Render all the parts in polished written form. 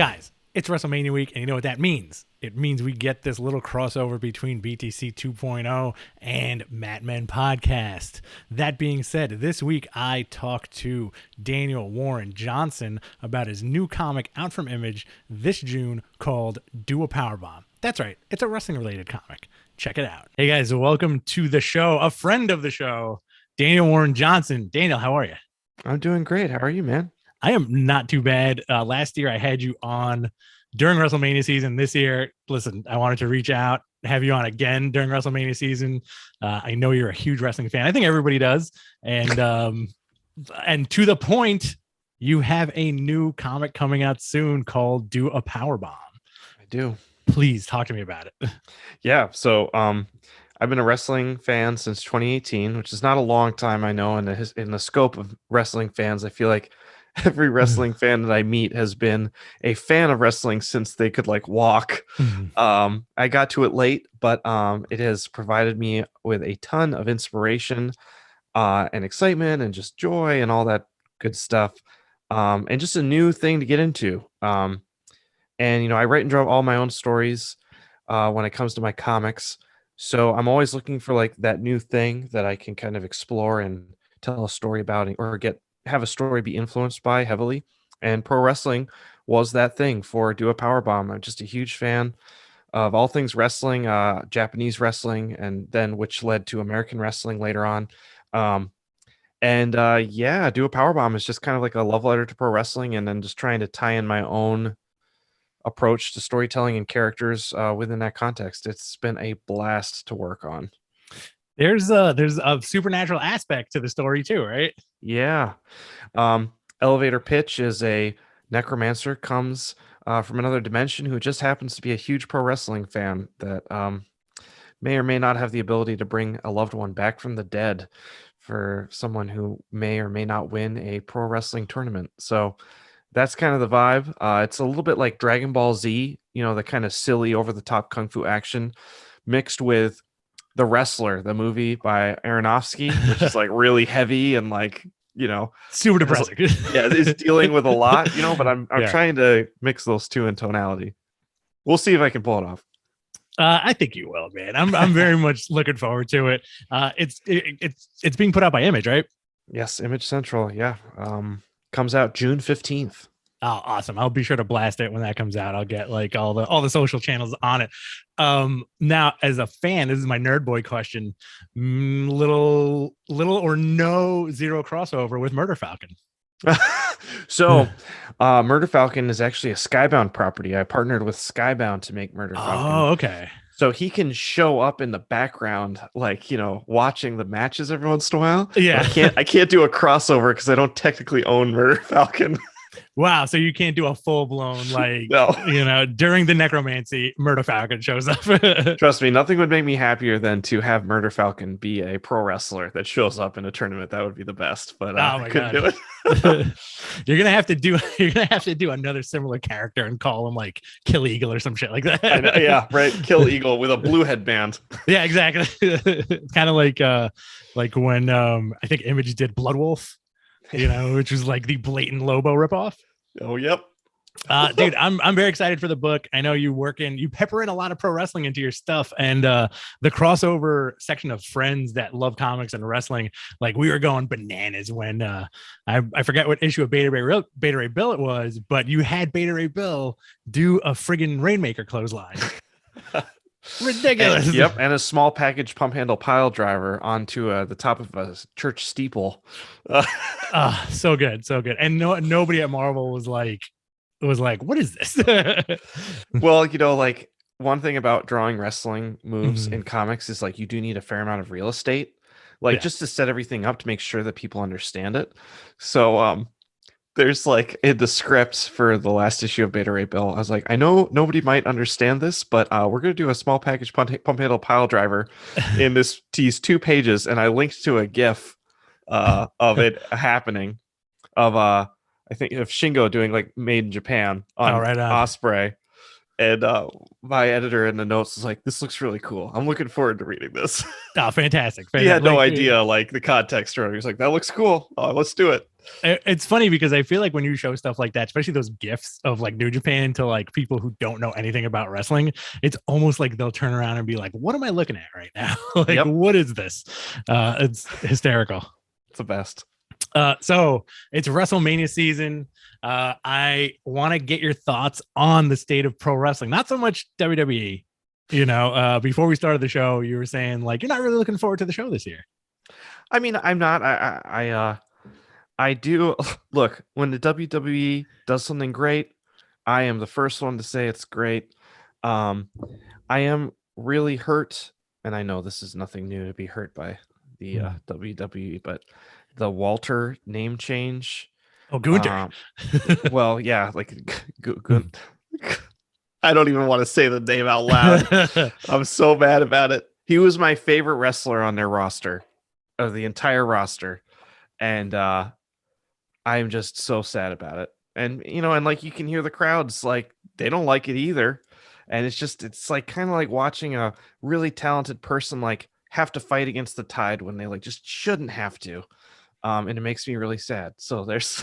Guys, it's WrestleMania week, and you know what that means. It means we get this little crossover between BTC 2.0 and Mat Men Podcast. That being said, this week I talked to Daniel Warren Johnson about his new comic out from Image this June called Do a Powerbomb. That's right, it's a wrestling-related comic. Check it out. Hey guys, welcome to the show. A friend of the show, Daniel Warren Johnson. Daniel, how are you? I'm doing great. How are you, man? I am not too bad. Last year I had you on during WrestleMania season. This year, listen, I wanted to reach out, have you on again during WrestleMania season. I know you're a huge wrestling fan. I think everybody does. And to the point, you have a new comic coming out soon called Do a Powerbomb. I do. Please talk to me about it. Yeah. So I've been a wrestling fan since 2018, which is not a long time, I know. In the scope of wrestling fans, I feel like every wrestling fan that I meet has been a fan of wrestling since they could walk. I got to it late, but it has provided me with a ton of inspiration and excitement and just joy and all that good stuff. And just a new thing to get into. And I write and draw all my own stories when it comes to my comics. So I'm always looking for that new thing that I can kind of explore and tell a story about, or have a story be influenced by heavily. And pro wrestling was that thing for Do a Powerbomb. I'm just a huge fan of all things wrestling, Japanese wrestling, and then which led to American wrestling later on. Yeah, Do a Powerbomb is just kind of like a love letter to pro wrestling, and then just trying to tie in my own approach to storytelling and characters within that context. It's been a blast to work on. There's a supernatural aspect to the story too, right? Yeah. Elevator Pitch is a necromancer, comes from another dimension, who just happens to be a huge pro wrestling fan that may or may not have the ability to bring a loved one back from the dead for someone who may or may not win a pro wrestling tournament. So that's kind of the vibe. It's a little bit like Dragon Ball Z, the kind of silly, over-the-top kung fu action mixed with The Wrestler, the movie by Aronofsky, which is really heavy and super depressing. It's dealing with a lot, but I'm trying to mix those two in tonality. We'll see if I can pull it off. I think you will, man. I'm very much looking forward to it. It's being put out by Image, right? Yes, Image Central. Yeah. Comes out June 15th. Oh, awesome. I'll be sure to blast it when that comes out. I'll get all the social channels on it. Now, as a fan, this is my nerd boy question. Little or no zero crossover with Murder Falcon. So Murder Falcon is actually a Skybound property. I partnered with Skybound to make Murder Falcon. Oh, okay. So he can show up in the background, watching the matches every once in a while. Yeah. I can't do a crossover because I don't technically own Murder Falcon. Wow, so you can't do a full-blown, no. During the necromancy, Murder Falcon shows up. Trust me, nothing would make me happier than to have Murder Falcon be a pro wrestler that shows up in a tournament. That would be the best, but I couldn't do it. You're gonna have to do another similar character and call him Kill Eagle or some shit like that. I know, yeah, right. Kill Eagle with a blue headband. Yeah, exactly. It's kind of like when I think Image did Blood Wolf. Which was the blatant Lobo ripoff. Oh, yep. Dude, I'm very excited for the book. I know you pepper in a lot of pro wrestling into your stuff, and the crossover section of friends that love comics and wrestling, we were going bananas when I forget what issue of Beta Ray Bill it was, but you had Beta Ray Bill do a friggin' Rainmaker clothesline. Ridiculous. And a small package pump handle pile driver onto the top of a church steeple. So good. And nobody at Marvel was like, what is this? Well, one thing about drawing wrestling moves in comics is you do need a fair amount of real estate, just to set everything up to make sure that people understand it. So there's in the scripts for the last issue of Beta Ray Bill, I was I know nobody might understand this, but we're going to do a small package pump handle pile driver in these 2 pages. And I linked to a GIF of it happening of I think of Shingo doing Made in Japan on Osprey. And my editor in the notes was like, "This looks really cool. I'm looking forward to reading this." Oh, fantastic. He had no Like, idea like the context around it. He was like, "That looks cool. Let's do it." it's funny because I feel like when you show stuff like that, especially those gifts of like New Japan to like people who don't know anything about wrestling, it's almost like they'll turn around and be like, "What am I looking at right now? Like, Yep, what is this?" It's hysterical. it's the best. So it's WrestleMania season. I want to get your thoughts on the state of pro wrestling, not so much WWE. Before we started the show, you were saying like you're not really looking forward to the show this year. I mean, I'm not. I do look when the WWE does something great. I am the first one to say it's great. Um, I am really hurt, and I know this is nothing new to be hurt by the WWE, but the Walter name change. Oh, Gunther. Well, yeah, like I don't even want to say the name out loud. I'm so mad about it. He was my favorite wrestler on their roster, of the entire roster, and I'm just so sad about it. And and like you can hear the crowds like they don't like it either. And it's like kind of like watching a really talented person like have to fight against the tide when they like just shouldn't have to. And it makes me really sad. So there's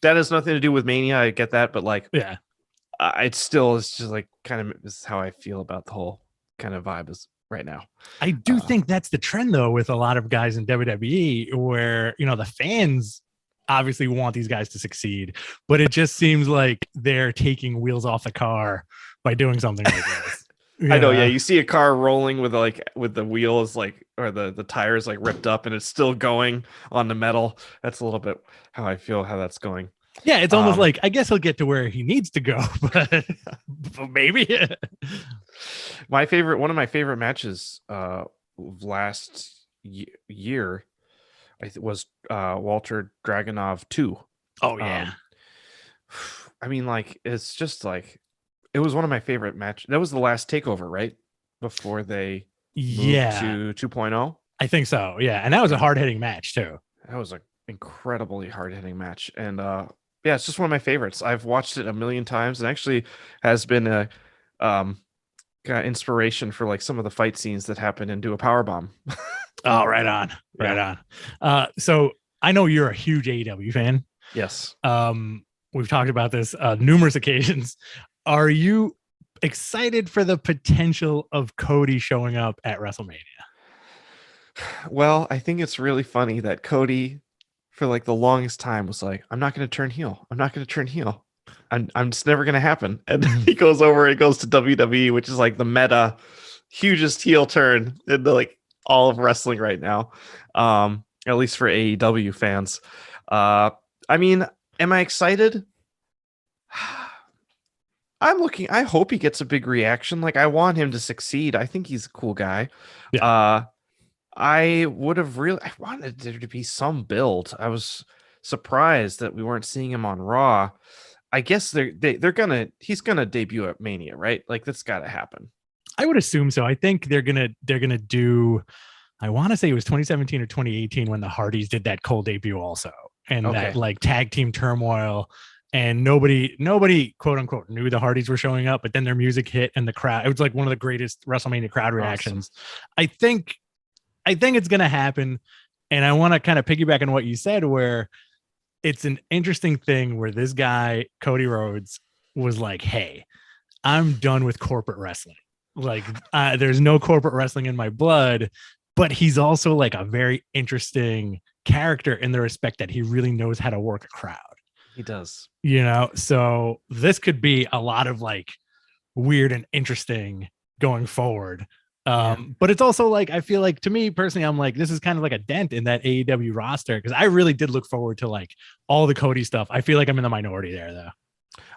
that has nothing to do with Mania. I get that, but like Yeah. It's just like kind of this is how I feel about the whole kind of vibe is right now. I do think that's the trend though with a lot of guys in WWE where, the fans obviously want these guys to succeed, but it just seems like they're taking wheels off the car by doing something like this. I know, yeah. You see a car rolling with the wheels like or the tires like ripped up and it's still going on the metal. That's a little bit how I feel how that's going. Yeah, it's almost like I guess he'll get to where he needs to go, but maybe. One of my favorite matches last year was Walter Dragunov 2. Oh yeah. I mean, like it's just like it was one of my favorite matches. That was the last takeover, right? Before they moved to 2.0. I think so. Yeah. And that was a hard hitting match too. That was an incredibly hard hitting match. And yeah, it's just one of my favorites. I've watched it a million times and actually has been a kind of inspiration for like some of the fight scenes that happen in Do a Powerbomb. Oh, right on. Right on. So I know you're a huge AEW fan. Yes. We've talked about this numerous occasions. Are you excited for the potential of Cody showing up at WrestleMania? Well, I think it's really funny that Cody, for like the longest time, was like, "I'm not going to turn heel. I'm not going to turn heel. I'm just never going to happen." And then he goes over and goes to WWE, which is like the meta, hugest heel turn in like all of wrestling right now, at least for AEW fans. I mean, am I excited? I hope he gets a big reaction. Like, I want him to succeed. I think he's a cool guy. Yeah. I wanted there to be some build. I was surprised that we weren't seeing him on Raw. I guess he's gonna debut at Mania, right? Like that's gotta happen. I would assume so. I think they're gonna do, I want to say it was 2017 or 2018 when the Hardys did that cold debut also. And that like tag team turmoil. And nobody quote unquote knew the Hardys were showing up, but then their music hit and the crowd, it was like one of the greatest WrestleMania crowd reactions. Awesome. I think it's going to happen. And I want to kind of piggyback on what you said, where it's an interesting thing where this guy, Cody Rhodes, was like, "Hey, I'm done with corporate wrestling. Like there's no corporate wrestling in my blood," but he's also like a very interesting character in the respect that he really knows how to work a crowd. He does. So this could be a lot of like weird and interesting going forward. But it's also like, I feel like to me personally, I'm like, this is kind of like a dent in that AEW roster because I really did look forward to like all the Cody stuff. I feel like I'm in the minority there though.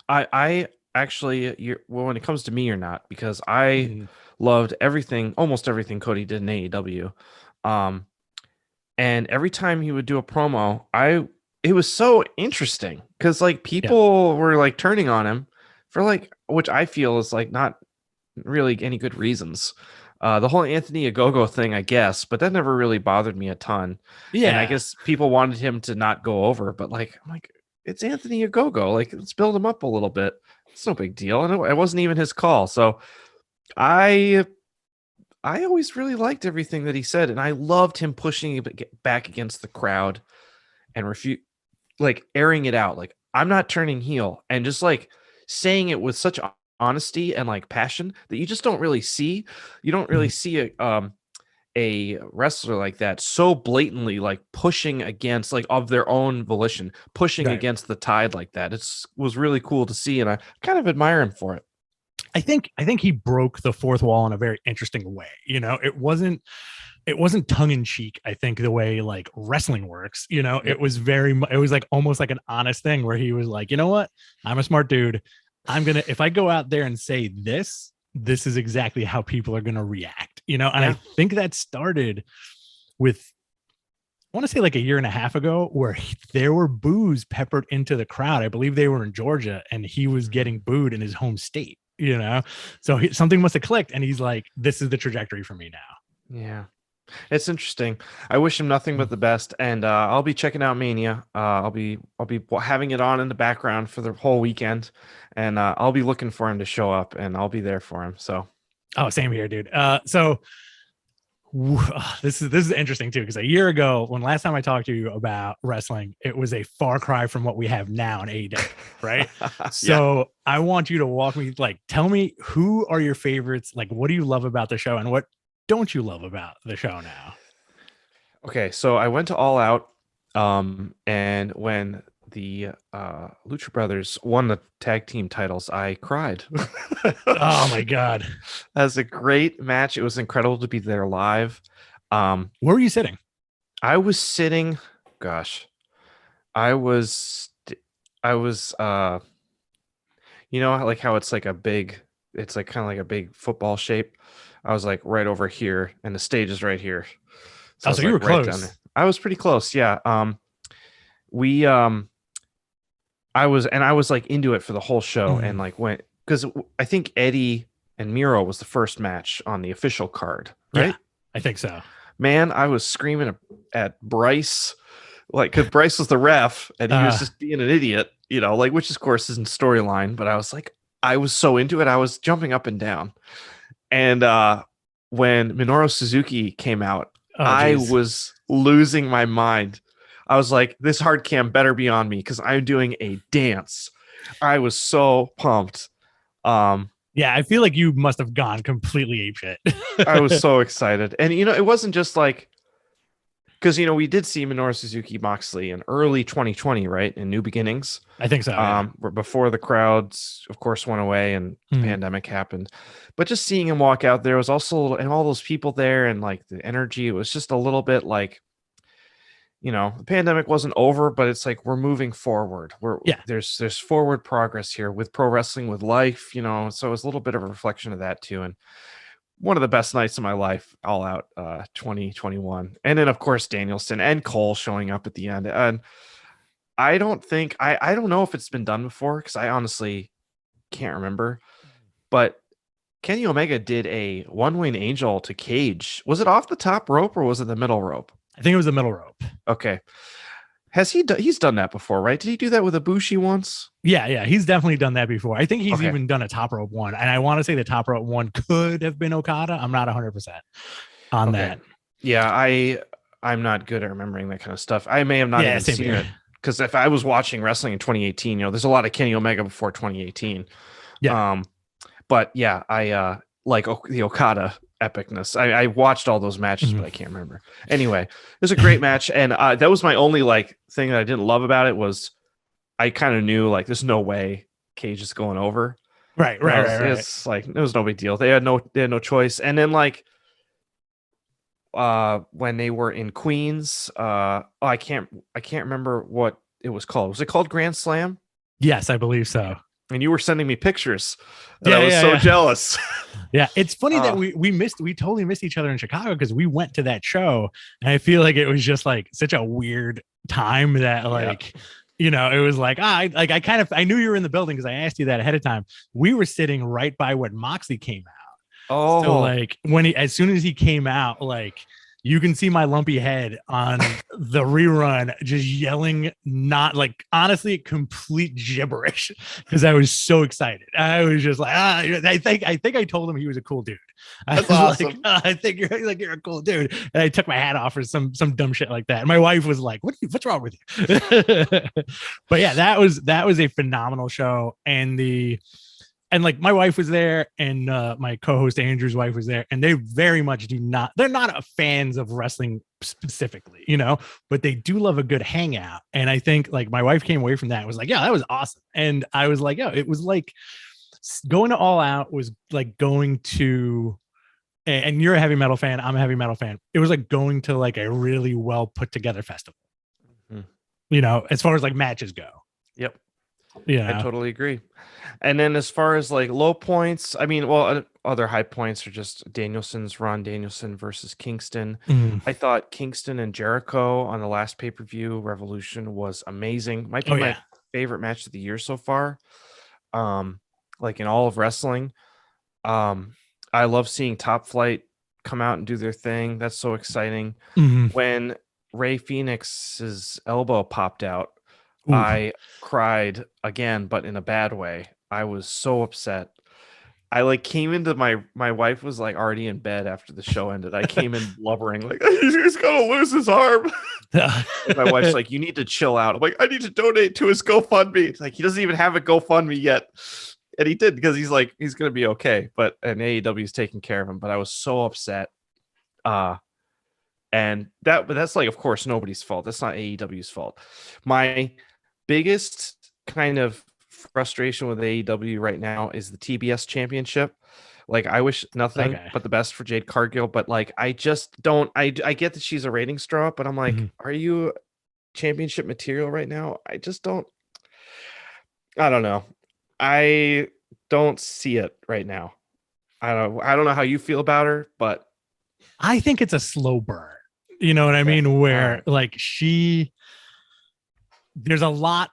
I actually, when it comes to me or not, because I loved almost everything Cody did in AEW. And every time he would do a promo, it was so interesting because like people were like turning on him for like, which I feel is like not really any good reasons. The whole Anthony Ogogo thing, I guess, but that never really bothered me a ton. Yeah. And I guess people wanted him to not go over, but like, I'm like, it's Anthony Ogogo. Like, let's build him up a little bit. It's no big deal, and it wasn't even his call. So I I always really liked everything that he said, and I loved him pushing it back against the crowd and like airing it out. Like, I'm not turning heel, and just like saying it with such honesty and like passion that you just don't really see. You don't really Mhm. see a wrestler like that so blatantly like pushing against like of their own volition, pushing Right. against the tide like that. It's was really cool to see, and I kind of admire him for it. I think he broke the fourth wall in a very interesting way. It wasn't tongue in cheek. I think the way like wrestling works, Yep. it was like almost like an honest thing where he was like, you know what, I'm a smart dude. If I go out there and say this is exactly how people are gonna react. And I Yeah. think that started with, I want to say like a year and a half ago, where there were boos peppered into the crowd. I believe they were in Georgia, and he was getting booed in his home state. So something must have clicked, and he's like, "This is the trajectory for me now." Yeah. It's interesting. I wish him nothing but the best, and I'll be checking out Mania. I'll be having it on in the background for the whole weekend, and I'll be looking for him to show up, and I'll be there for him. So Oh, same here, dude. This is interesting too, because a year ago, when last time I talked to you about wrestling, it was a far cry from what we have now in AEW, right? yeah. So I want you to walk me, like, tell me, who are your favorites? Like, what do you love about the show, and what don't you love about the show now? Okay, so I went to All Out, and when the Lucha Brothers won the tag team titles, I cried. Oh my god, That was a great match. It was incredible to be there live. where were you sitting? I was sitting, gosh, I was, I was, like how it's like it's like kind of like a big football shape. I was like right over here, and the stage is right here. So Oh, I so was you were like right down there. close. I was pretty close. Yeah. We I was like into it for the whole show, and Mhm. like went because I think Eddie and Miro was the first match on the official card, Yeah, right? I think so. Man, I was screaming at Bryce, like, because Bryce was the ref and he was Uh, just being an idiot, like, which of course isn't storyline, but I was like, I was so into it, I was jumping up and down. And when Minoru Suzuki came out, oh, I geez. was losing my mind. I was like, this hard cam better be on me because I'm doing a dance. I was so pumped. Um, Yeah, I feel like you must have gone completely I was apeshit. so excited. And it wasn't just like, because we did see Minoru Suzuki Moxley in early 2020, right? In New Beginnings. I think so. Yeah. Before the crowds, of course, went away and the Mhm. pandemic happened. But just seeing him walk out there was also, and all those people there, and like the energy, it was just a little bit like, the pandemic wasn't over, but it's like we're moving forward. Yeah. There's forward progress here with pro wrestling, with life, so it was a little bit of a reflection of that too. And one of the best nights of my life, All Out 2021. And then of course Danielson and Cole showing up at the end. And I don't know if it's been done before, because I honestly can't remember. But Kenny Omega did a one-winged angel to Cage. Was it off the top rope or was it the middle rope? I think it was the middle rope. Okay. He's done that before, right? Did he do that with Ibushi once? Yeah, yeah, he's definitely done that before. I think he's Okay. even done a top rope one, and I want to say the top rope one could have been Okada. I'm not 100% on Okay. that. Yeah, I'm not good at remembering that kind of stuff. I may have not Yeah, even same seen here. it, because if I was watching wrestling in 2018, there's a lot of Kenny Omega before 2018. Yeah. Um, but yeah, I like the Okada epicness. I watched all those matches, Mhm. but I can't remember. Anyway, it was a great match, and that was my only like thing that I didn't love about it was I kind of knew like there's no way Cage is going over. Right, But right, right, right. it's like it was no big deal. They had no choice. And then like when they were in Queens, I can't remember what it was called. Was it called Grand Slam? Yes, I believe so. And you were sending me pictures, and I Yeah, was yeah, so yeah. jealous. Yeah, it's funny that uh we totally missed each other in Chicago, because we went to that show, and I feel like it was just like such a weird time that yeah. like, it was like, I knew you were in the building because I asked you that ahead of time. We were sitting right by when Moxley came out. So Oh, like as soon as he came out, like you can see my lumpy head on the rerun just yelling, not like, honestly, complete gibberish, because I was so excited. I was just like, I think I told him he was a cool dude. I That's was like, awesome. I think you're a cool dude. And I took my hat off for some dumb shit like that. And my wife was like, what's wrong with you? But yeah, that was a phenomenal show. And like my wife was there, and my co-host Andrew's wife was there, and they very much they're not fans of wrestling specifically, but they do love a good hangout. And I think like my wife came away from that and was like, yeah, that was awesome. And I was like, yeah, it was like going to All Out was like going to, and you're a heavy metal fan, I'm a heavy metal fan, it was like going to like a really well put together festival, as far as like matches go. Yep. Yeah, I totally agree. And then as far as like low points, I mean, well, other high points are just Ron Danielson versus Kingston. I thought Kingston and Jericho on the last pay-per-view Revolution was amazing. Might be my favorite match of the year so far. Like in all of wrestling. I love seeing Top Flight come out and do their thing. That's so exciting. When Ray Phoenix's elbow popped out, I cried again, but in a bad way. I was so upset. I like came into my wife was like already in bed after the show ended. I came in blubbering like he's gonna lose his arm. My wife's like, you need to chill out. I'm like, I need to donate to his GoFundMe. It's like he doesn't even have a GoFundMe yet. And he did, because he's like, he's gonna be okay. But AEW is taking care of him. But I was so upset. And that's like, of course, nobody's fault. That's not AEW's fault. My biggest kind of frustration with AEW right now is the TBS championship. Like, I wish nothing but the best for Jade Cargill, but like, I just don't. I get that she's a rating straw, but I'm like, are you championship material right now? I just don't. I don't know. I don't see it right now. I don't know how you feel about her, but I think it's a slow burn. You know what I mean? Where like there's a lot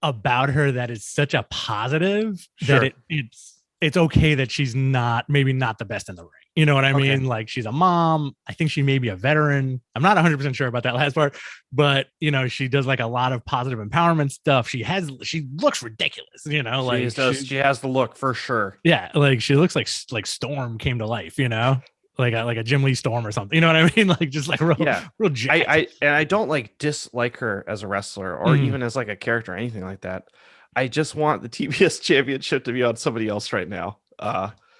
about her that is such a positive that it's okay that she's maybe not the best in the ring. You know what I mean? Like, she's a mom. I think she may be a veteran. I'm not 100% sure about that last part, but she does like a lot of positive empowerment stuff. She looks ridiculous, she has the look for sure. Yeah. Like, she looks like Storm came to life, like a Jim Lee Storm or something. You know what I mean? Like, just like real jacked. I don't like dislike her as a wrestler or even as like a character or anything like that. I just want the TBS championship to be on somebody else right now.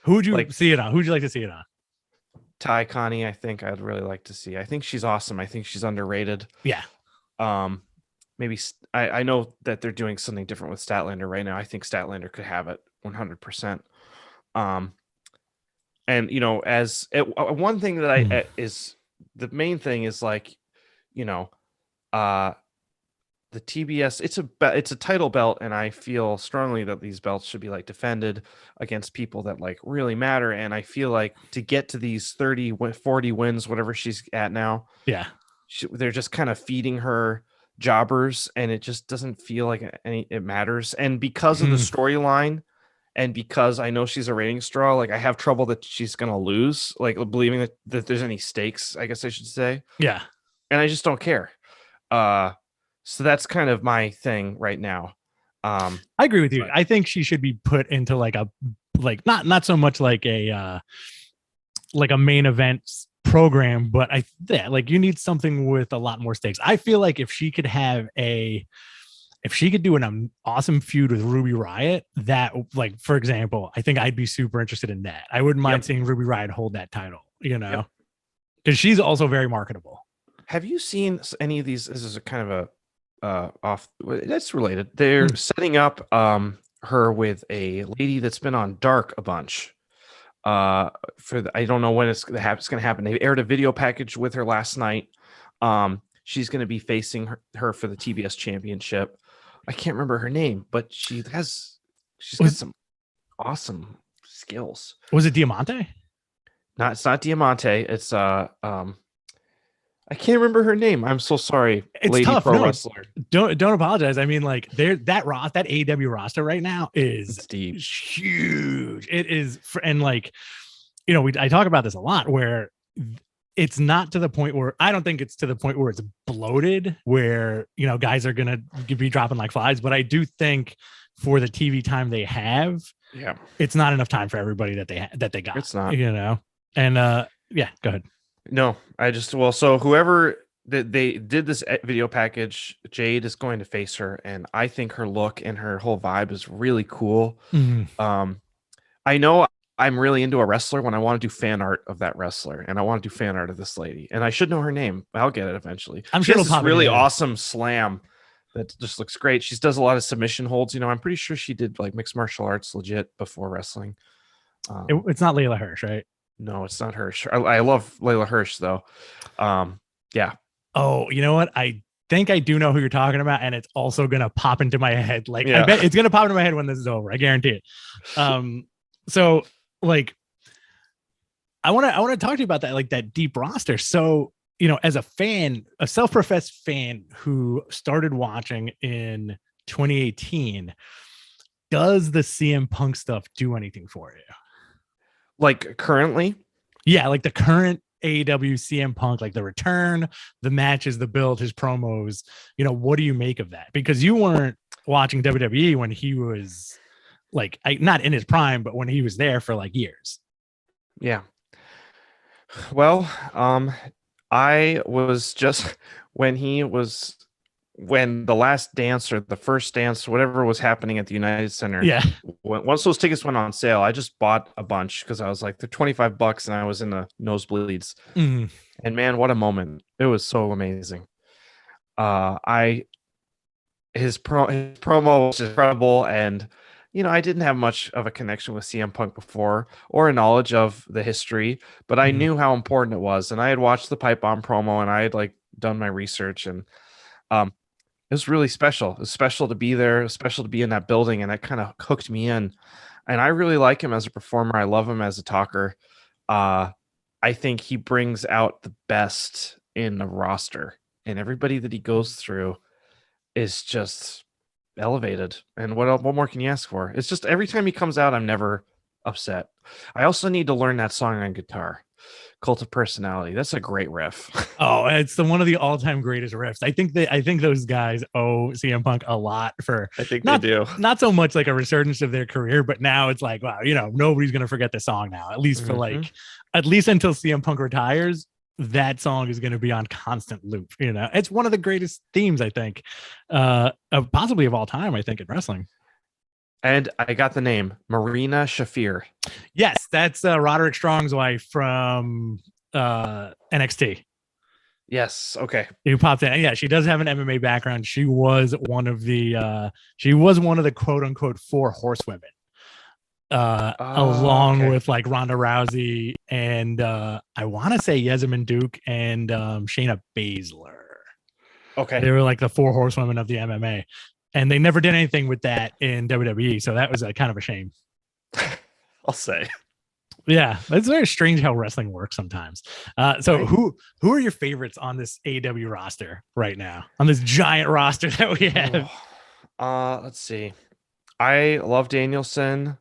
Who would you see it on? Who would you like to see it on? Ty Connie, I think I'd really like to see. I think she's awesome. I think she's underrated. Yeah. Maybe I know that they're doing something different with Statlander right now. I think Statlander could have it 100%. And as one thing that is the main thing is like, the TBS, it's a title belt, and I feel strongly that these belts should be like defended against people that like really matter. And I feel like to get to these 30, 40 wins, whatever she's at now, they're just kind of feeding her jobbers, and it just doesn't feel like it matters. And because of the storyline, and because I know she's a rating straw, like I have trouble that she's gonna lose, like believing that there's any stakes, I guess I should say. Yeah. And I just don't care. So that's kind of my thing right now. I agree with you. I think she should be put into like not so much like a main event program, but like you need something with a lot more stakes. I feel like if she could do an awesome feud with Ruby Riott, that, like, for example, I think I'd be super interested in that. I wouldn't mind seeing Ruby Riott hold that title, because she's also very marketable. Have you seen any of these? This is a kind of a that's related. They're setting up her with a lady that's been on Dark a bunch. I don't know when it's going to happen. They aired a video package with her last night. She's going to be facing her for the TBS championship. I can't remember her name, but she's got some awesome skills. Was it Diamante? No, it's not Diamante. It's I can't remember her name. I'm so sorry. It's Lady tough. Pro Wrestler. Don't apologize. I mean, like, that AEW roster right now is huge. It is, and like, I talk about this a lot, where it's not to the point where I don't think it's to the point where it's bloated, where guys are gonna be dropping like flies. But I do think for the TV time they have, Yeah, it's not enough time for everybody that they got. it's not. And yeah, go ahead. No, so whoever they did this video package, Jade is going to face her, and I think her look and her whole vibe is really cool. Mm-hmm. I know I'm really into a wrestler when I want to do fan art of that wrestler, and I want to do fan art of this lady, and I should know her name. I'll get it eventually. I'm She sure has it'll this pop really in. awesome slam that just looks great. She does a lot of submission holds. I'm pretty sure she did like mixed martial arts legit before wrestling. It's not Layla Hirsch, right? No, it's not Hirsch. I love Layla Hirsch though. Yeah. Oh, you know what? I think I do know who you're talking about, and it's also gonna pop into my head. Like, Yeah. I bet it's gonna pop into my head when this is over. I guarantee it. So like, I want to talk to you about that, like that deep roster. So, as a fan, a self-professed fan who started watching in 2018, does the CM Punk stuff do anything for you? Like currently? Yeah, like the current AEW CM Punk, like the return, the matches, the build, his promos. What do you make of that? Because you weren't watching WWE when he was like, not in his prime, but when he was there for like years. Yeah. Well, I was just when the last dance or the first dance, whatever was happening at the United Center. Yeah. Once those tickets went on sale, I just bought a bunch because I was like, they're $25 and I was in the nosebleeds. Mm-hmm. And man, what a moment. It was so amazing. His promo was incredible, and I didn't have much of a connection with CM Punk before or a knowledge of the history, but I knew how important it was, and I had watched the Pipe Bomb promo, and I had like done my research, and it was really special. It was special to be there. It was special to be in that building, and that kind of hooked me in. And I really like him as a performer. I love him as a talker. I think he brings out the best in the roster, and everybody that he goes through is just elevated. And what more can you ask for? It's just every time he comes out, I'm never upset. I also need to learn that song on guitar, Cult of Personality. That's a great riff. Oh, it's one of the all-time greatest riffs. I think those guys owe CM Punk a lot for. I think they do. Not so much like a resurgence of their career, but now it's like, wow, nobody's gonna forget the song now. At least for at least until CM Punk retires, that song is going to be on constant loop. It's one of the greatest themes, I think, possibly of all time, I think, in wrestling. And I got the name Marina Shafir. Yes, that's Roderick Strong's wife from NXT. Yes. Okay. Who popped in? Yeah, she does have an MMA background. She was one of the quote unquote 4 horsewomen. Along with like Ronda Rousey and I want to say Yasmin Duke and Shayna Baszler. Okay. They were like the 4 horsewomen of the MMA, and they never did anything with that in WWE. So that was kind of a shame. I'll say. Yeah, it's very strange how wrestling works sometimes. So who are your favorites on this AEW roster right now? On this giant roster that we have? Let's see. I love Danielson.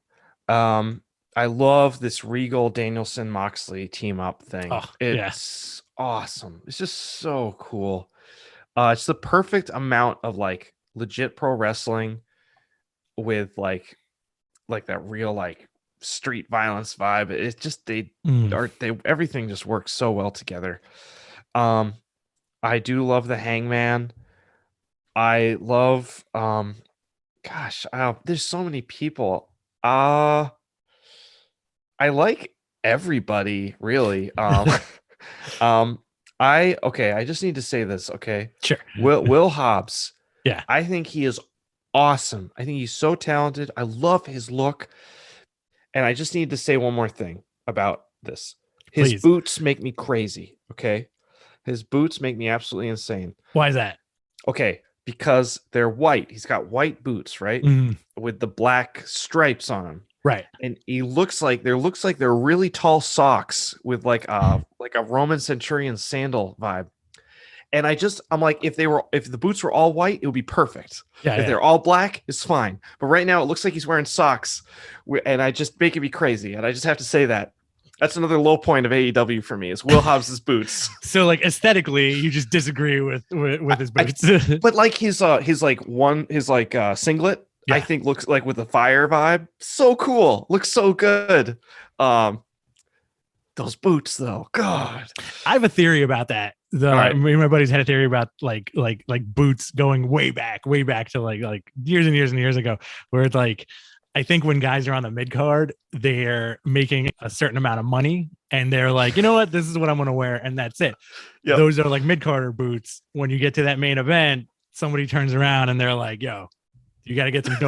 I love this Regal Danielson Moxley team up thing. It's awesome. It's just so cool. It's the perfect amount of like legit pro wrestling with like that real like street violence vibe. It's just everything just works so well together. I do love the Hangman. I love there's so many people. I like everybody really. I just need to say this, okay? Sure. Will Hobbs. Yeah. I think he is awesome. I think he's so talented. I love his look. And I just need to say one more thing about this. His boots make me crazy, okay? His boots make me absolutely insane. Why is that? Okay, because they're white. He's got white boots, right? With the black stripes on them. Right. And he looks like they're really tall socks with like a Roman centurion sandal vibe. And I'm like, if the boots were all white, it would be perfect. If they're all black, it's fine. But right now it looks like he's wearing socks, and I just make it be crazy. And I just have to say that. That's another low point of AEW for me is Will Hobbs's boots. So like aesthetically, you just disagree with his boots. But like his singlet, I Yeah. think looks like with a fire vibe. So cool. Looks so good. Those boots though. God. I have a theory about that. Right. Me and my buddies had a theory about like boots going way back to like years and years and years ago, where it's like I think when guys are on the mid card, they're making a certain amount of money and they're like, you know what, this is what I'm going to wear. And that's it. Yep. Those are like mid carder boots. When you get to that main event, somebody turns around and they're like, yo, you got to get some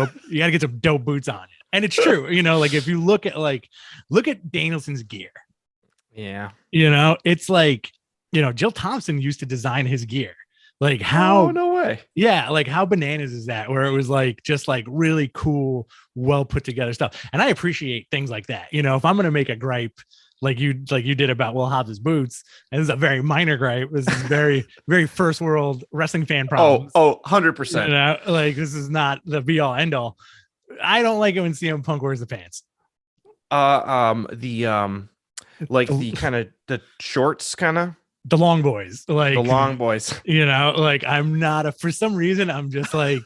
dope boots on. And it's true. Like if you look at Danielson's gear. Yeah. It's like, Jill Thompson used to design his gear. Like how, no way. Yeah. Like how bananas is that? Where it was like, just like really cool, well put together stuff. And I appreciate things like that. If I'm going to make a gripe, like you did about Will Hobbs' boots, and this is a very minor gripe. This is very, very first world wrestling fan problems. 100%. Like this is not the be all end all. I don't like it when CM Punk wears the pants. The kind of the shorts kind of. The long boys, like the long boys, like I'm not for some reason, I'm just like,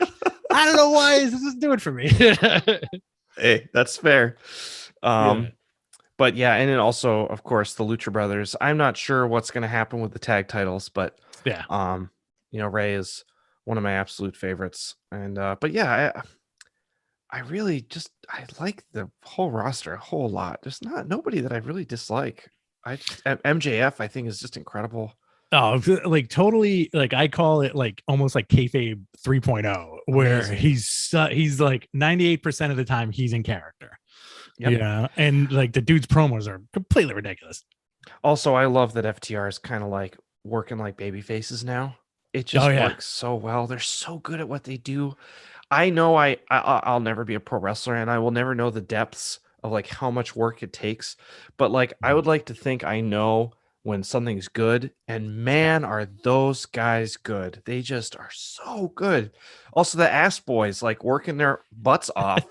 I don't know why this is doing for me. Hey, that's fair. But yeah. And then also, of course, the Lucha Brothers. I'm not sure what's going to happen with the tag titles, but yeah. Ray is one of my absolute favorites. And, but yeah, I really I like the whole roster a whole lot. There's nobody that I really dislike. MJF, I think, is just incredible. Oh, like totally. Like I call it like almost like kayfabe 3.0, where Amazing. he's like 98% of the time he's in character. Yep. And like the dude's promos are completely ridiculous. Also, I love that FTR is kind of like working like baby faces now. It just works so well. They're so good at what they do. I know I'll never be a pro wrestler, and I will never know the depths of like how much work it takes, but like I would like to think I know when something's good, and man, are those guys good. They just are so good. Also the ass boys like working their butts off.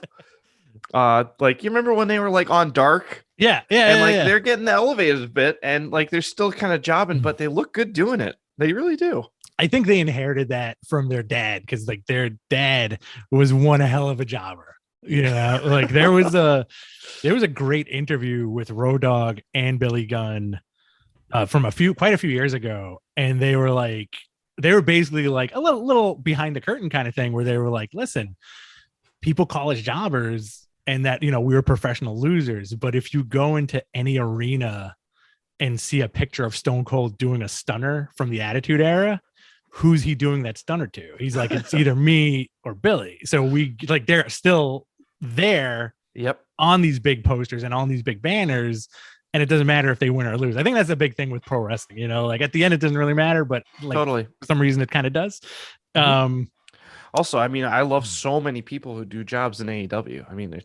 Like you remember when they were like on Dark? Yeah. They're getting elevated a bit, and like they're still kind of jobbing, but they look good doing it. They really do. I think they inherited that from their dad, because like their dad was one hell of a jobber. Like there was a great interview with Road Dogg and Billy Gunn from quite a few years ago, and they were basically like a little behind the curtain kind of thing, where they were like, listen, people call us jobbers and that we were professional losers, but if you go into any arena and see a picture of Stone Cold doing a stunner from the Attitude Era, who's he doing that stunner to? He's like, it's either me or Billy. So we like, they're still there. Yep. On these big posters and on these big banners. And it doesn't matter if they win or lose. I think that's the big thing with pro wrestling, like at the end, it doesn't really matter, but like totally for some reason it kind of does. Also, I mean, I love so many people who do jobs in AEW. I mean,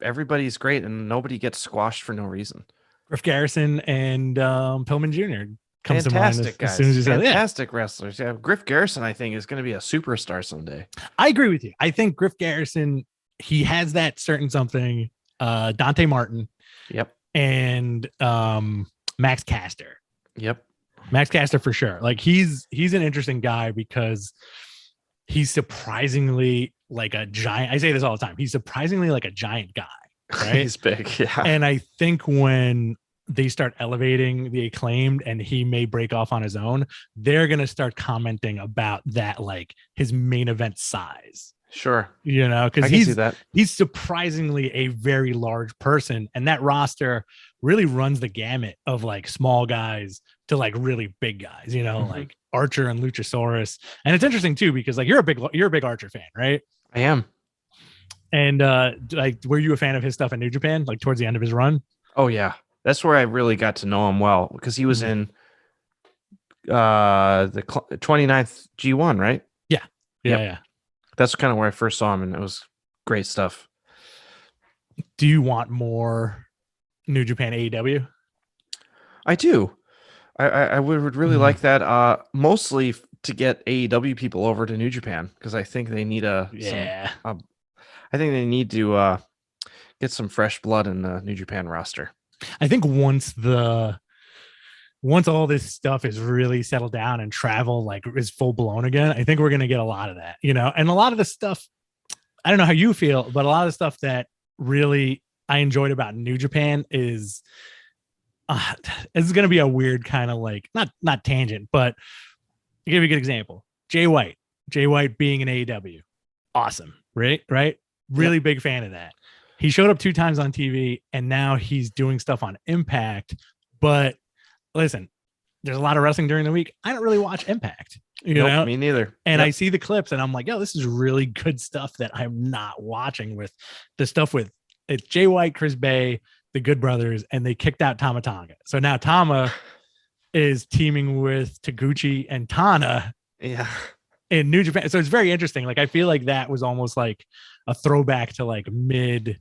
everybody's great and nobody gets squashed for no reason. Griff Garrison and Pillman Jr. comes fantastic to mind guys. As soon as you said fantastic wrestlers. Yeah, Griff Garrison, I think, is going to be a superstar someday. I agree with you. I think Griff Garrison, he has that certain something. Dante Martin. Yep. And Max Caster. Yep. Max Caster for sure. Like he's an interesting guy because he's surprisingly like a giant. I say this all the time. He's surprisingly like a giant guy. Right? He's big. Yeah. And I think when they start elevating the Acclaimed and he may break off on his own, they're going to start commenting about that, like his main event size. Sure. Because he's surprisingly a very large person, and that roster really runs the gamut of like small guys to like really big guys, like Archer and Luchasaurus. And it's interesting too, because like you're a big Archer fan, right? I am. And like, were you a fan of his stuff in New Japan, like towards the end of his run? Oh yeah. That's where I really got to know him well, because he was in the 29th G1, right? Yeah. Yeah. That's kind of where I first saw him, and it was great stuff. Do you want more New Japan AEW? I do. I would really like that. Mostly to get AEW people over to New Japan, because I think they need I think they need to Get some fresh blood in the New Japan roster. I think once all this stuff is really settled down and travel like is full blown again, I think we're going to get a lot of that, and a lot of the stuff, I don't know how you feel, but a lot of the stuff that really I enjoyed about New Japan is it's going to be a weird kind of like, not tangent, but I'll give you a good example. Jay White being in AEW. Awesome. Right. Really Yep. big fan of that. He showed up 2 times on TV and now he's doing stuff on Impact. But listen, there's a lot of wrestling during the week. I don't really watch Impact, Nope, me neither. and I see the clips and I'm like, yo, this is really good stuff that I'm not watching with the stuff with it's Jay White, Chris Bay, the Good Brothers, and they kicked out Tama Tonga. So now Tama is teaming with Taguchi and Tana Yeah. in New Japan. So it's very interesting. Like, I feel like that was almost like a throwback to like the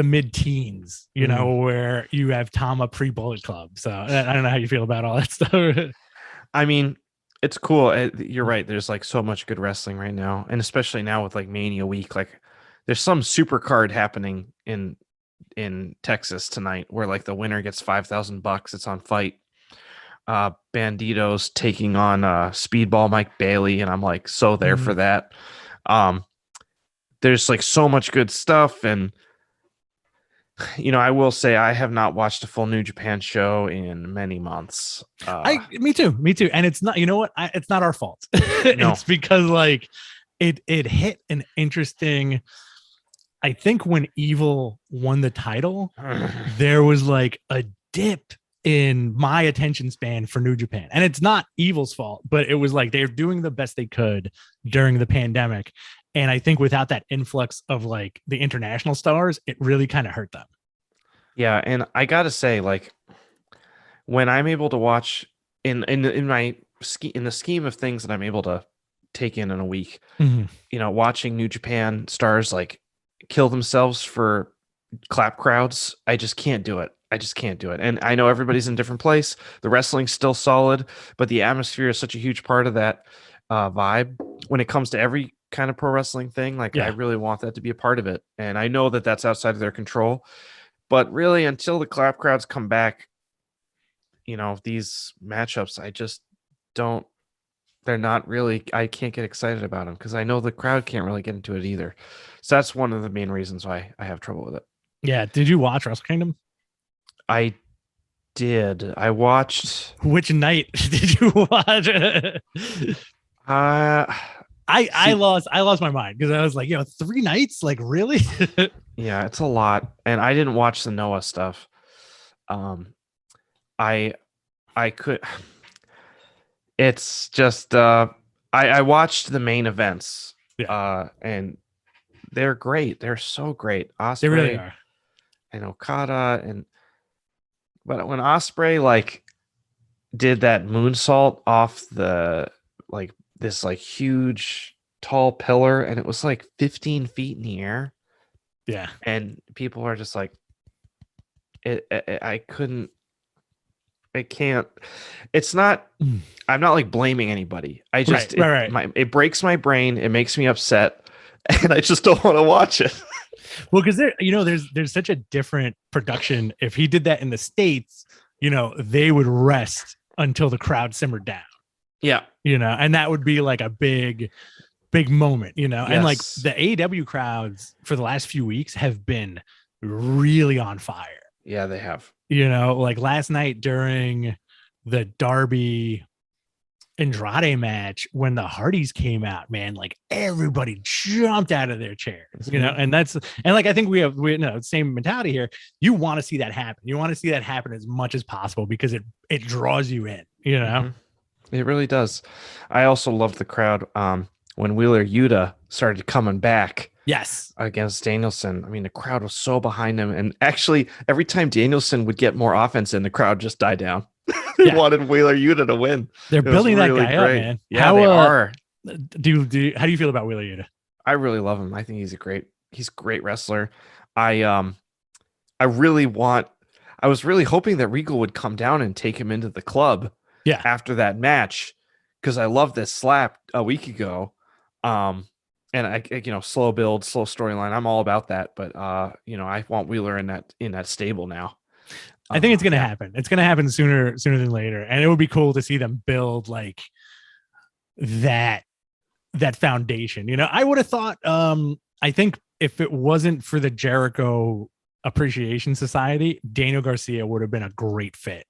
mid-teens, where you have Tama pre-Bullet Club. So I don't know how you feel about all that stuff. I mean, it's cool. You're right. There's like so much good wrestling right now, and especially now with like Mania week, like there's some super card happening in Texas tonight where like the winner gets $5,000. It's on Fight. Banditos taking on Speedball Mike Bailey, and I'm like so there for that. There's like so much good stuff, and I will say I have not watched a full New Japan show in many months. Me too. And it's not, it's not our fault. No. It's because like it hit an interesting, I think when Evil won the title, there was like a dip in my attention span for New Japan. And it's not Evil's fault, but it was like they're doing the best they could during the pandemic. And I think without that influx of like the international stars, it really kind of hurt them. Yeah, and I gotta say, like, when I'm able to watch in the scheme of things that I'm able to take in a week, watching New Japan stars like kill themselves for clap crowds, I just can't do it. And I know everybody's in a different place. The wrestling's still solid, but the atmosphere is such a huge part of that vibe when it comes to every kind of pro wrestling thing. Like, I really want that to be a part of it. And I know that that's outside of their control, but really until the clap crowds come back, these matchups, I just don't, they're not really, I can't get excited about them because I know the crowd can't really get into it either. So that's one of the main reasons why I have trouble with it. Yeah. Did you watch Wrestle Kingdom? I did. I watched. Which night did you watch? I lost my mind because I was like, 3 nights, like really? Yeah, it's a lot, and I didn't watch the Noah stuff. I could. It's just I watched the main events. Yeah. And they're great. They're so great. Ospreay, they really are. And Okada, but when Ospreay like did that moonsault off the like this like huge tall pillar, and it was like 15 feet in the air. Yeah. And people are just like, I can't. It's not. I'm not like blaming anybody. I just it breaks my brain. It makes me upset, and I just don't want to watch it. Well, because there's such a different production. If he did that in the States, they would rest until the crowd simmered down. Yeah. And that would be like a big moment, Yes. and like the AEW crowds for the last few weeks have been really on fire. Yeah, they have. Like last night during the Darby Andrade match, when the Hardys came out, man, like everybody jumped out of their chairs, and like I think we same mentality here. You want to see that happen. You want to see that happen as much as possible because it draws you in, It really does. I also loved the crowd when Wheeler Yuta started coming back. Yes. Against Danielson. I mean, the crowd was so behind him. And actually, every time Danielson would get more offense in, the crowd just died down. They wanted Wheeler Yuta to win. They're building that guy up, man. Yeah, they are. How do you feel about Wheeler Yuta? I really love him. I think he's a great wrestler. I was really hoping that Regal would come down and take him into the club after that match, because I loved this slap a week ago. and slow build, slow storyline. I'm all about that, but I want Wheeler in that stable now. I think it's going to Yeah. happen. It's going to happen sooner than later. And it would be cool to see them build like that foundation. I would have thought, I think if it wasn't for the Jericho Appreciation Society, Daniel Garcia would have been a great fit.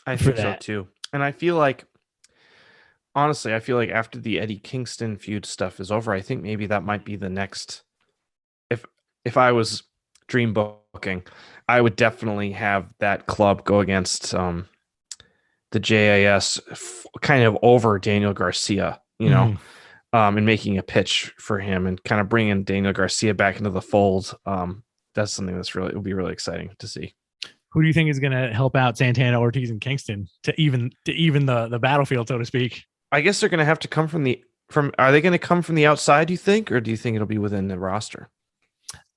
I think so too. And I feel like, honestly, after the Eddie Kingston feud stuff is over, I think maybe that might be the next. If I was dream booking, I would definitely have that club go against the JAS kind of over Daniel Garcia, and making a pitch for him and kind of bringing Daniel Garcia back into the fold. That's something it would be really exciting to see. Who do you think is going to help out Santana, Ortiz, and Kingston to even the battlefield, so to speak? I guess they're going to have to come are they going to come from the outside, do you think, or do you think it'll be within the roster?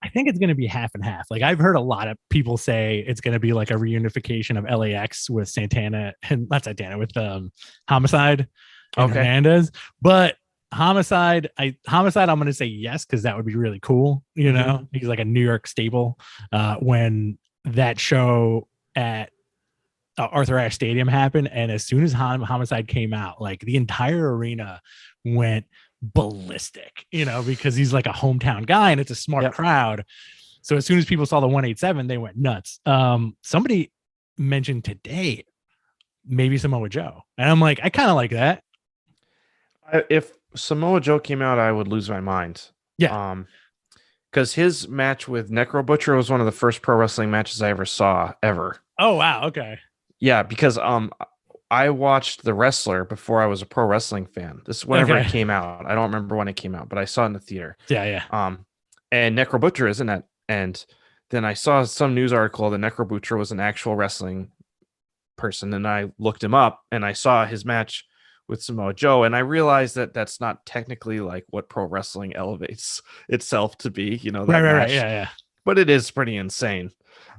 I think it's going to be half and half. Like I've heard a lot of people say it's going to be like a reunification of LAX with Santana and not Santana with Homicide and Hernandez, but Homicide, I'm going to say yes, because that would be really cool. He's like a New York staple. When that show at Arthur Ashe Stadium happened, and as soon as Homicide came out, like the entire arena went ballistic, because he's like a hometown guy and it's a smart crowd. So as soon as people saw the 187, they went nuts. Somebody mentioned today maybe Samoa Joe, and I'm like, I kind of like that. If Samoa Joe came out, I would lose my mind. Yeah. Because his match with Necro Butcher was one of the first pro wrestling matches I ever saw ever. Oh wow, okay. Yeah, because I watched The Wrestler before I was a pro wrestling fan. This is whenever it came out. I don't remember when it came out, but I saw it in the theater. Yeah. And Necro Butcher is in that. And then I saw some news article that Necro Butcher was an actual wrestling person, and I looked him up and I saw his match with Samoa Joe, and I realized that that's not technically like what pro wrestling elevates itself to be, that right. Yeah. But it is pretty insane.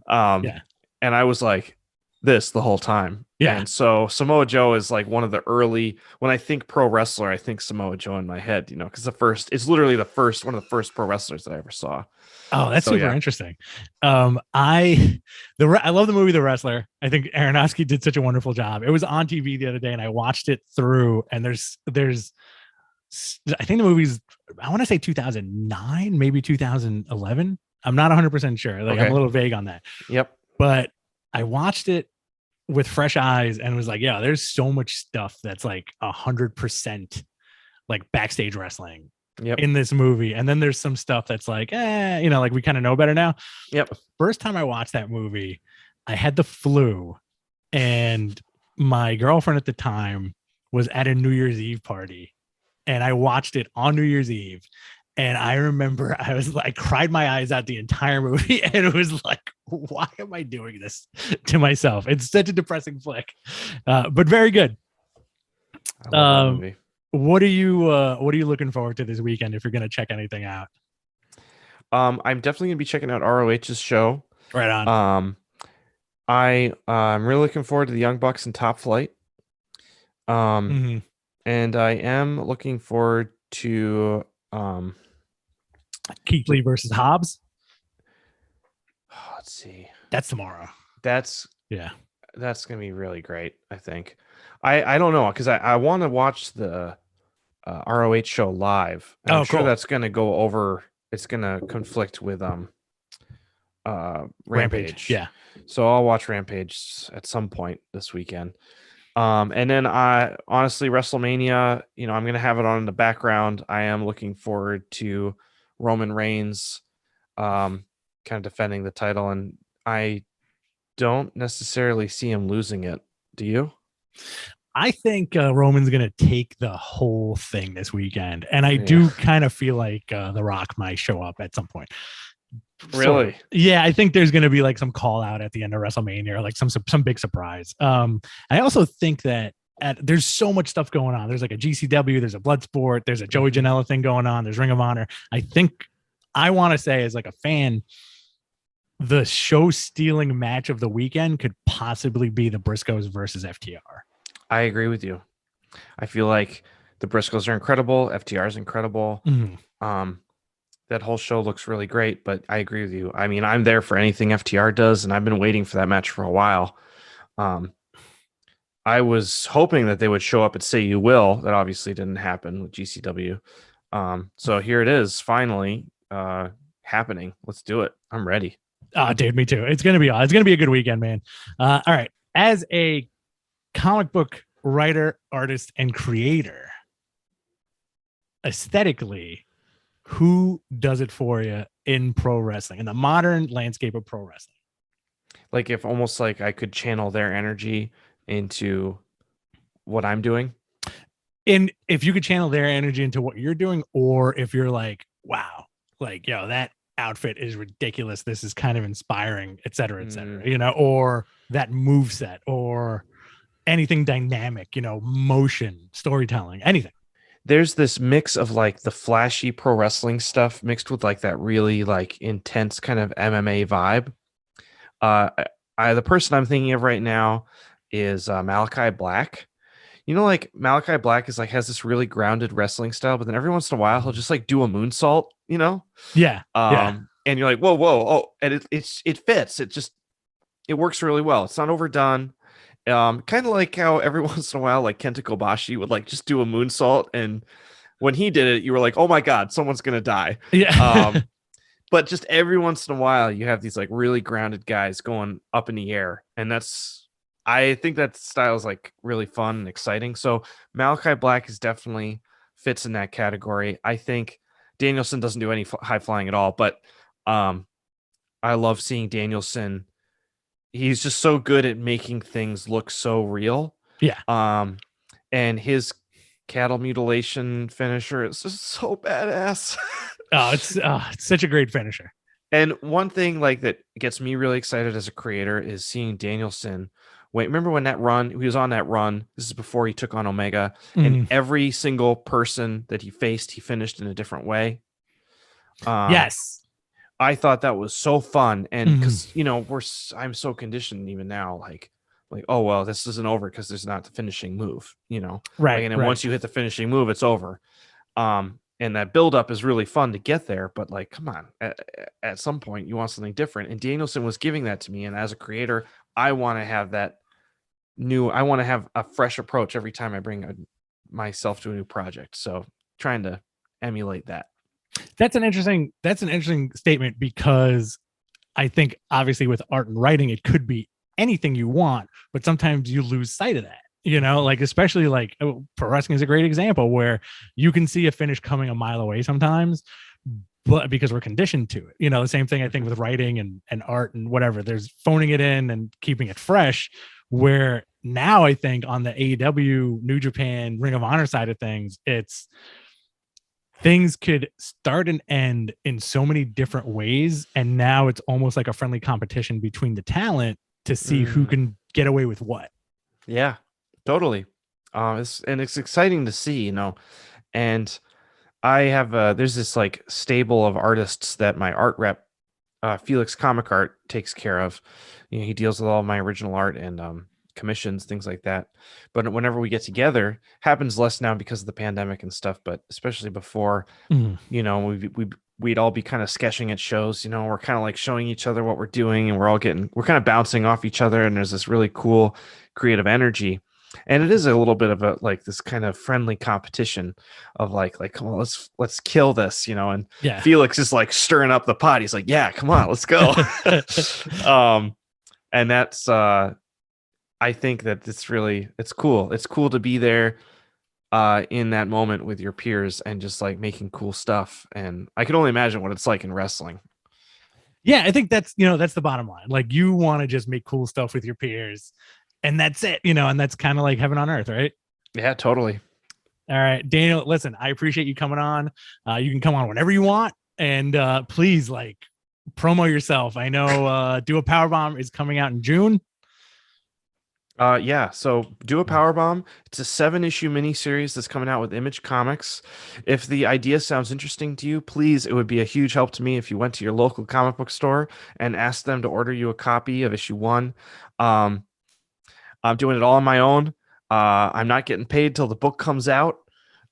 And I was like, this the whole time. Yeah. And so Samoa Joe is like one of the early, when I think pro wrestler, I think Samoa Joe in my head, because it's literally one of the first pro wrestlers that I ever saw. Oh, that's super interesting. I love the movie The Wrestler. I think Aronofsky did such a wonderful job. It was on TV the other day and I watched it through, and there's I think the movie's, I want to say 2009, maybe 2011. I'm not 100% sure. Like I'm a little vague on that. Yep. But I watched it with fresh eyes and was like, yeah, there's so much stuff that's like 100% like backstage wrestling in this movie. And then there's some stuff that's like, like we kind of know better now. Yep. First time I watched that movie, I had the flu, and my girlfriend at the time was at a New Year's Eve party, and I watched it on New Year's Eve. And I remember I cried my eyes out the entire movie, and it was like, why am I doing this to myself? It's such a depressing flick, but very good. I love that movie. What are you looking forward to this weekend if you're going to check anything out? I'm definitely going to be checking out ROH's show. Right on. I'm really looking forward to the Young Bucks and Top Flight. And I am looking forward to Keith Lee versus Hobbs. Let's see. That's tomorrow. That's gonna be really great. I think. I don't know, because I want to watch the ROH show live. And I'm sure that's gonna go over. It's gonna conflict with Rampage. Yeah. So I'll watch Rampage at some point this weekend. And then honestly, WrestleMania, I'm going to have it on in the background. I am looking forward to Roman Reigns, kind of defending the title, and I don't necessarily see him losing it. Do you? I think Roman's going to take the whole thing this weekend. And I do kind of feel like The Rock might show up at some point. Really? So, yeah, I think there's going to be like some call out at the end of WrestleMania, or like some big surprise. I also think that there's so much stuff going on. There's like a GCW, there's a Bloodsport, there's a Joey Janela thing going on, there's Ring of Honor. I want to say, as like a fan, the show stealing match of the weekend could possibly be the Briscoes versus FTR. I agree with you. I feel like The Briscoes are incredible. FTR is incredible. Mhm. Um, that whole show looks really great, but I agree with you. I mean, I'm there for anything FTR does, and I've been waiting for that match for a while. Um, I was hoping that they would show up at Say You Will. That obviously didn't happen with GCW. So here it is, finally happening. Let's do it. I'm ready. Oh, dude, me too. It's gonna be a good weekend, man. All right. As a comic book writer, artist, and creator, aesthetically, who does it for you in pro wrestling, in the modern landscape of pro wrestling? Like if almost like I could channel their energy into what I'm doing. And if you could channel their energy into what you're doing, or if you're like, wow, like, yo, that outfit is ridiculous. This is kind of inspiring, et cetera, or that move set, or anything dynamic, motion, storytelling, anything. There's this mix of like the flashy pro wrestling stuff mixed with like that really like intense kind of MMA vibe. Uh, the person I'm thinking of right now is Malachi Black. You know, like Malachi Black is like has this really grounded wrestling style, but then every once in a while he'll just like do a moonsault, Yeah. Yeah. and you're like, whoa, whoa, oh, and it fits. It works really well. It's not overdone. Kind of like how every once in a while, like Kenta Kobashi would like just do a moonsault, and when he did it, you were like, oh my god, someone's gonna die. Yeah. But just every once in a while, you have these like really grounded guys going up in the air, and I think that style is like really fun and exciting. So Malachi Black is definitely fits in that category. I think Danielson doesn't do any high flying at all, but I love seeing Danielson. He's just so good at making things look so real. Yeah. And his cattle mutilation finisher is just so badass. It's such a great finisher. And one thing like that gets me really excited as a creator is seeing Danielson. Wait, remember when that run? He was on that run. This is before he took on Omega, and every single person that he faced, he finished in a different way. Yes. I thought that was so fun, and because I'm so conditioned even now, like oh well, this isn't over because there's not the finishing move, Right. Like, and then once you hit the finishing move, it's over. And that buildup is really fun to get there, but like, come on, at some point you want something different, and Danielson was giving that to me, and as a creator, I want to have that I want to have a fresh approach every time I bring myself to a new project. So trying to emulate that. That's an interesting statement, because I think obviously with art and writing, it could be anything you want, but sometimes you lose sight of that. Like especially like pro wrestling is a great example where you can see a finish coming a mile away sometimes, but because we're conditioned to it. The same thing I think with writing and art and whatever. There's phoning it in and keeping it fresh. Where now I think on the AEW, New Japan, Ring of Honor side of things, it's things could start and end in so many different ways, and now it's almost like a friendly competition between the talent to see who can get away with what. Yeah, totally. It's exciting to see, and I have there's this like stable of artists that my art rep, Felix Comic Art, takes care of. He deals with all my original art and commissions, things like that. But whenever we get together, happens less now because of the pandemic and stuff, but especially before, we'd all be kind of sketching at shows. We're kind of like showing each other what we're doing, and we're kind of bouncing off each other, and there's this really cool creative energy. And it is a little bit of a like this kind of friendly competition of like come on, let's kill this, and yeah. Felix is like stirring up the pot. He's like, yeah, come on, let's go. And that's I think that it's cool. It's cool to be there in that moment with your peers and just like making cool stuff. And I can only imagine what it's like in wrestling. Yeah, I think that's the bottom line. Like, you want to just make cool stuff with your peers, and that's it, and that's kind of like heaven on earth, right? Yeah, totally. All right, Daniel, listen, I appreciate you coming on. You can come on whenever you want, and please like promo yourself. I know Do a Powerbomb is coming out in June. Yeah, so Do a Powerbomb. It's a 7-issue miniseries that's coming out with Image Comics. If the idea sounds interesting to you, please, it would be a huge help to me if you went to your local comic book store and asked them to order you a copy of issue 1. I'm doing it all on my own. I'm not getting paid till the book comes out.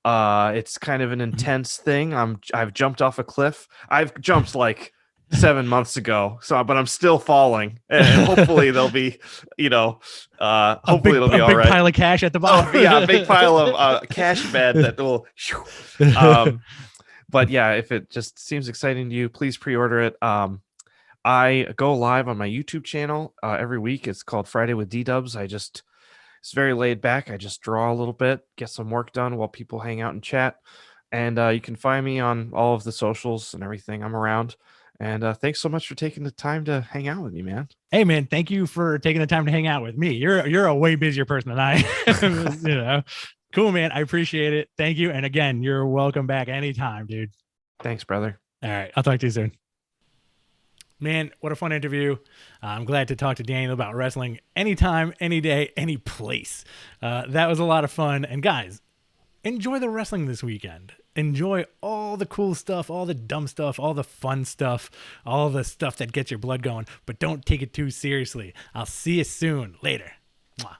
It's kind of an intense thing. I've jumped off a cliff. I've jumped like 7 months ago, but I'm still falling, and hopefully they'll be, hopefully it'll be a all big right. pile of cash at the Oh bottom. yeah, a big pile of cash bed that will. Um, but yeah, if it just seems exciting to you, please pre-order it. I go live on my YouTube channel every week. It's called Friday with D-Dubs. It's very laid back. I just draw a little bit, get some work done while people hang out and chat. And you can find me on all of the socials and everything. I'm around. And thanks so much for taking the time to hang out with me, man. Hey man, thank you for taking the time to hang out with me. You're a way busier person than I am. Cool, man. I appreciate it. Thank you. And again, you're welcome back anytime, dude. Thanks, brother. All right. I'll talk to you soon. Man, what a fun interview. I'm glad to talk to Daniel about wrestling anytime, any day, any place. That was a lot of fun. And guys, enjoy the wrestling this weekend. Enjoy all the cool stuff, all the dumb stuff, all the fun stuff, all the stuff that gets your blood going, but don't take it too seriously. I'll see you soon. Later. Mwah.